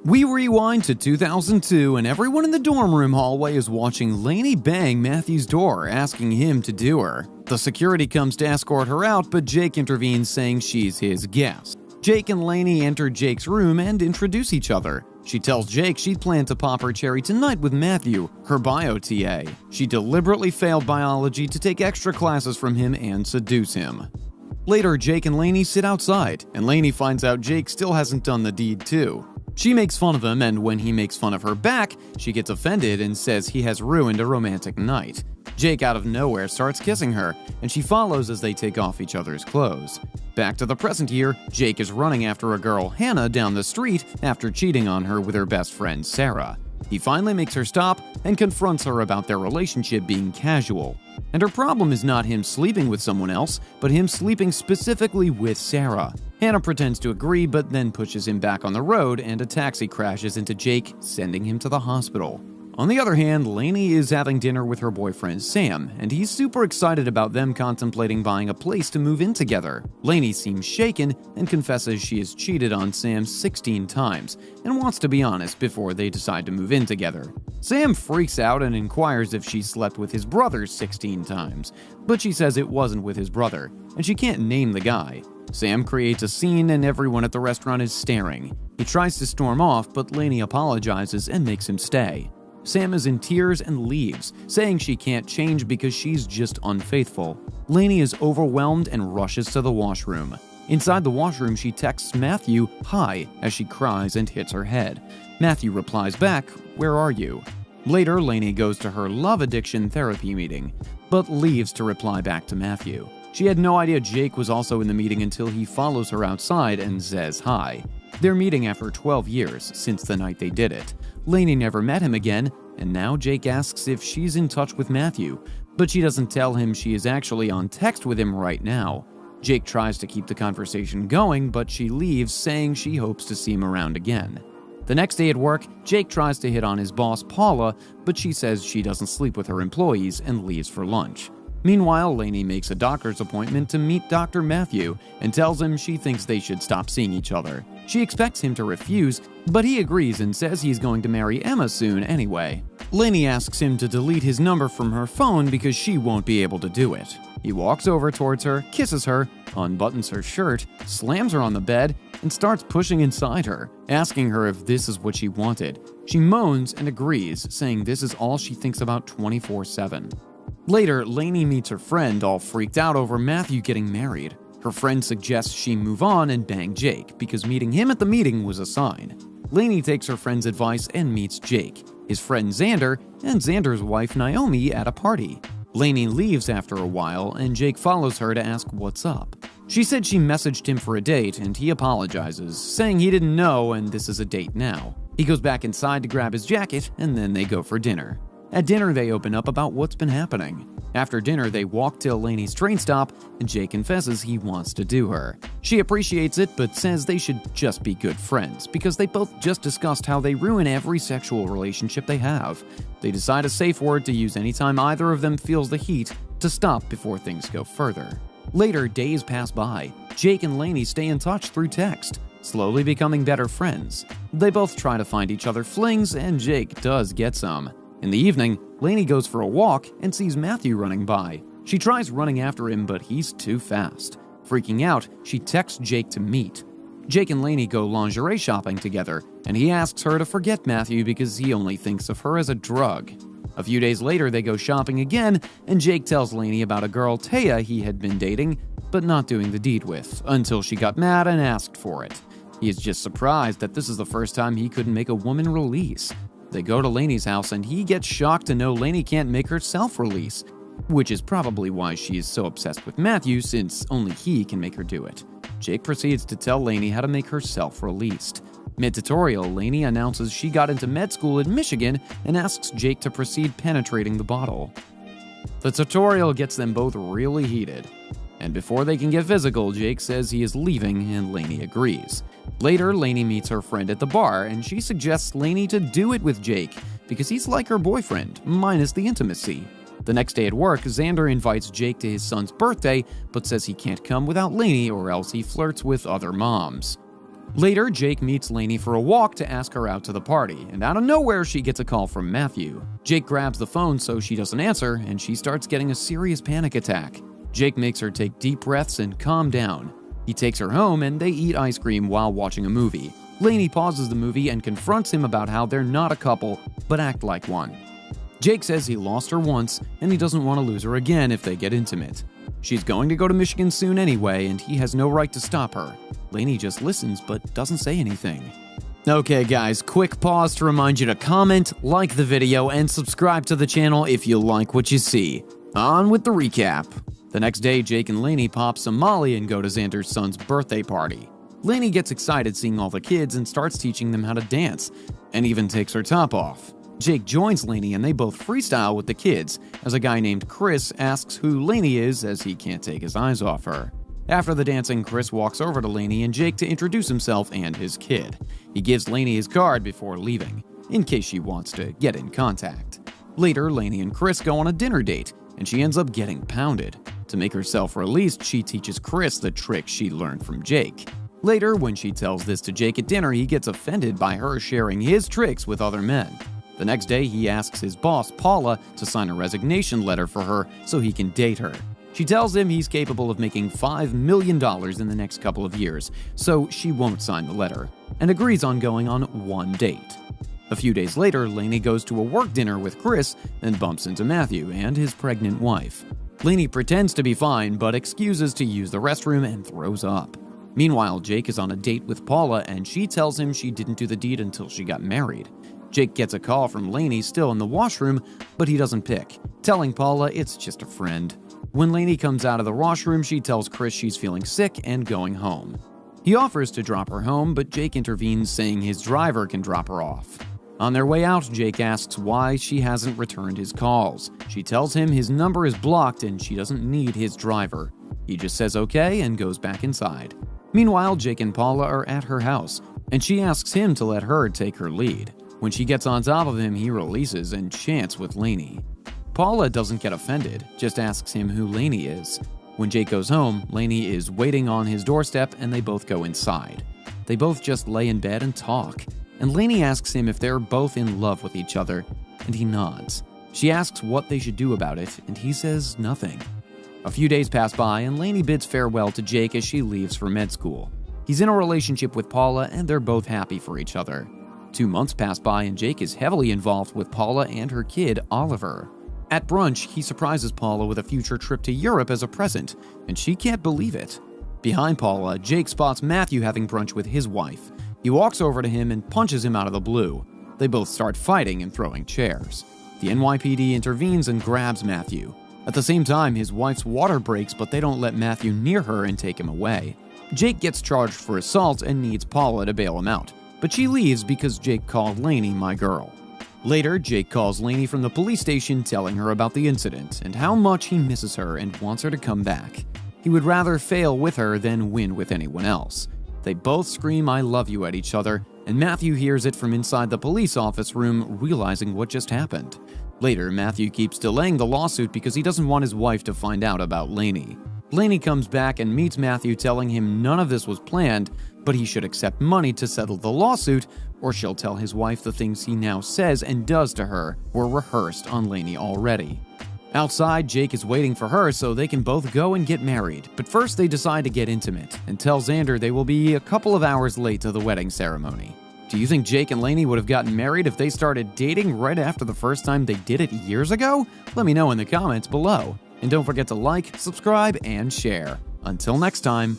We rewind to 2002 and everyone in the dorm room hallway is watching Lainey bang Matthew's door, asking him to do her. The security comes to escort her out, but Jake intervenes saying she's his guest. Jake and Lainey enter Jake's room and introduce each other. She tells Jake she'd planned to pop her cherry tonight with Matthew, her bio TA. She deliberately failed biology to take extra classes from him and seduce him. Later, Jake and Lainey sit outside, and Lainey finds out Jake still hasn't done the deed too. She makes fun of him, and when he makes fun of her back, she gets offended and says he has ruined a romantic night. Jake out of nowhere starts kissing her, and she follows as they take off each other's clothes. Back to the present year, Jake is running after a girl, Hannah, down the street after cheating on her with her best friend, Sarah. He finally makes her stop and confronts her about their relationship being casual. And her problem is not him sleeping with someone else, but him sleeping specifically with Sarah. Hannah pretends to agree, but then pushes him back on the road and a taxi crashes into Jake, sending him to the hospital. On the other hand, Lainey is having dinner with her boyfriend Sam, and he's super excited about them contemplating buying a place to move in together. Lainey seems shaken and confesses she has cheated on Sam 16 times and wants to be honest before they decide to move in together. Sam freaks out and inquires if she slept with his brother 16 times, but she says it wasn't with his brother, and she can't name the guy. Sam creates a scene and everyone at the restaurant is staring. He tries to storm off, but Lainey apologizes and makes him stay. Sam is in tears and leaves, saying she can't change because she's just unfaithful. Lainey is overwhelmed and rushes to the washroom. Inside the washroom, she texts Matthew, "Hi," as she cries and hits her head. Matthew replies back, "Where are you?" Later, Lainey goes to her love addiction therapy meeting, but leaves to reply back to Matthew. She had no idea Jake was also in the meeting until he follows her outside and says hi. They're meeting after 12 years since the night they did it. Lainey never met him again, and now Jake asks if she's in touch with Matthew, but she doesn't tell him she is actually on text with him right now. Jake tries to keep the conversation going, but she leaves, saying she hopes to see him around again. The next day at work, Jake tries to hit on his boss, Paula, but she says she doesn't sleep with her employees and leaves for lunch. Meanwhile, Lainey makes a doctor's appointment to meet Dr. Matthew and tells him she thinks they should stop seeing each other. She expects him to refuse, but he agrees and says he's going to marry Emma soon anyway. Lainey asks him to delete his number from her phone because she won't be able to do it. He walks over towards her, kisses her, unbuttons her shirt, slams her on the bed, and starts pushing inside her, asking her if this is what she wanted. She moans and agrees, saying this is all she thinks about 24/7. Later, Lainey meets her friend, all freaked out over Matthew getting married. Her friend suggests she move on and bang Jake, because meeting him at the meeting was a sign. Lainey takes her friend's advice and meets Jake, his friend Xander, and Xander's wife Naomi at a party. Lainey leaves after a while, and Jake follows her to ask what's up. She said she messaged him for a date, and he apologizes, saying he didn't know and this is a date now. He goes back inside to grab his jacket, and then they go for dinner. At dinner, they open up about what's been happening. After dinner, they walk to Lainey's train stop, and Jake confesses he wants to do her. She appreciates it, but says they should just be good friends, because they both just discussed how they ruin every sexual relationship they have. They decide a safe word to use anytime either of them feels the heat to stop before things go further. Later, days pass by. Jake and Lainey stay in touch through text, slowly becoming better friends. They both try to find each other flings, and Jake does get some. In the evening, Lainey goes for a walk and sees Matthew running by. She tries running after him, but he's too fast. Freaking out, she texts Jake to meet. Jake and Lainey go lingerie shopping together, and he asks her to forget Matthew because he only thinks of her as a drug. A few days later, they go shopping again, and Jake tells Lainey about a girl, Taya, he had been dating, but not doing the deed with, until she got mad and asked for it. He is just surprised that this is the first time he couldn't make a woman release. They go to Lainey's house, and he gets shocked to know Lainey can't make herself release, which is probably why she is so obsessed with Matthew, since only he can make her do it. Jake proceeds to tell Lainey how to make herself released. Mid-tutorial, Lainey announces she got into med school in Michigan and asks Jake to proceed penetrating the bottle. The tutorial gets them both really heated, and before they can get physical, Jake says he is leaving and Lainey agrees. Later, Lainey meets her friend at the bar, and she suggests Lainey to do it with Jake because he's like her boyfriend, minus the intimacy. The next day at work, Xander invites Jake to his son's birthday, but says he can't come without Lainey or else he flirts with other moms. Later, Jake meets Lainey for a walk to ask her out to the party, and out of nowhere, she gets a call from Matthew. Jake grabs the phone so she doesn't answer, and she starts getting a serious panic attack. Jake makes her take deep breaths and calm down. He takes her home, and they eat ice cream while watching a movie. Lainey pauses the movie and confronts him about how they're not a couple, but act like one. Jake says he lost her once, and he doesn't want to lose her again if they get intimate. She's going to go to Michigan soon anyway, and he has no right to stop her. Lainey just listens but doesn't say anything. Okay guys, quick pause to remind you to comment, like the video, and subscribe to the channel if you like what you see. On with the recap. The next day, Jake and Lainey pop some Molly and go to Xander's son's birthday party. Lainey gets excited seeing all the kids and starts teaching them how to dance, and even takes her top off. Jake joins Lainey and they both freestyle with the kids, as a guy named Chris asks who Lainey is as he can't take his eyes off her. After the dancing, Chris walks over to Lainey and Jake to introduce himself and his kid. He gives Lainey his card before leaving, in case she wants to get in contact. Later, Lainey and Chris go on a dinner date, and she ends up getting pounded. To make herself released, she teaches Chris the trick she learned from Jake. Later, when she tells this to Jake at dinner, he gets offended by her sharing his tricks with other men. The next day, he asks his boss, Paula, to sign a resignation letter for her so he can date her. She tells him he's capable of making $5 million in the next couple of years, so she won't sign the letter, and agrees on going on one date. A few days later, Lainey goes to a work dinner with Chris and bumps into Matthew and his pregnant wife. Lainey pretends to be fine, but excuses to use the restroom and throws up. Meanwhile, Jake is on a date with Paula, and she tells him she didn't do the deed until she got married. Jake gets a call from Lainey still in the washroom, but he doesn't pick, telling Paula it's just a friend. When Lainey comes out of the washroom, she tells Chris she's feeling sick and going home. He offers to drop her home, but Jake intervenes, saying his driver can drop her off. On their way out, Jake asks why she hasn't returned his calls. She tells him his number is blocked and she doesn't need his driver. He just says okay and goes back inside. Meanwhile, Jake and Paula are at her house, and she asks him to let her take her lead. When she gets on top of him, he releases and chants with Lainey. Paula doesn't get offended, just asks him who Lainey is. When Jake goes home, Lainey is waiting on his doorstep and they both go inside. They both just lay in bed and talk, and Lainey asks him if they're both in love with each other, and he nods. She asks what they should do about it, and he says nothing. A few days pass by, and Lainey bids farewell to Jake as she leaves for med school. He's in a relationship with Paula, and they're both happy for each other. 2 months pass by, and Jake is heavily involved with Paula and her kid, Oliver. At brunch, he surprises Paula with a future trip to Europe as a present, and she can't believe it. Behind Paula, Jake spots Matthew having brunch with his wife. He walks over to him and punches him out of the blue. They both start fighting and throwing chairs. The NYPD intervenes and grabs Matthew. At the same time, his wife's water breaks, but they don't let Matthew near her and take him away. Jake gets charged for assault and needs Paula to bail him out, but she leaves because Jake called Lainey my girl. Later, Jake calls Lainey from the police station telling her about the incident and how much he misses her and wants her to come back. He would rather fail with her than win with anyone else. They both scream "I love you" at each other, and Matthew hears it from inside the police office room, realizing what just happened. Later, Matthew keeps delaying the lawsuit because he doesn't want his wife to find out about Lainey. Lainey comes back and meets Matthew, telling him none of this was planned, but he should accept money to settle the lawsuit, or she'll tell his wife the things he now says and does to her were rehearsed on Lainey already. Outside, Jake is waiting for her so they can both go and get married, but first they decide to get intimate and tell Xander they will be a couple of hours late to the wedding ceremony. Do you think Jake and Lainey would have gotten married if they started dating right after the first time they did it years ago? Let me know in the comments below. And don't forget to like, subscribe, and share. Until next time.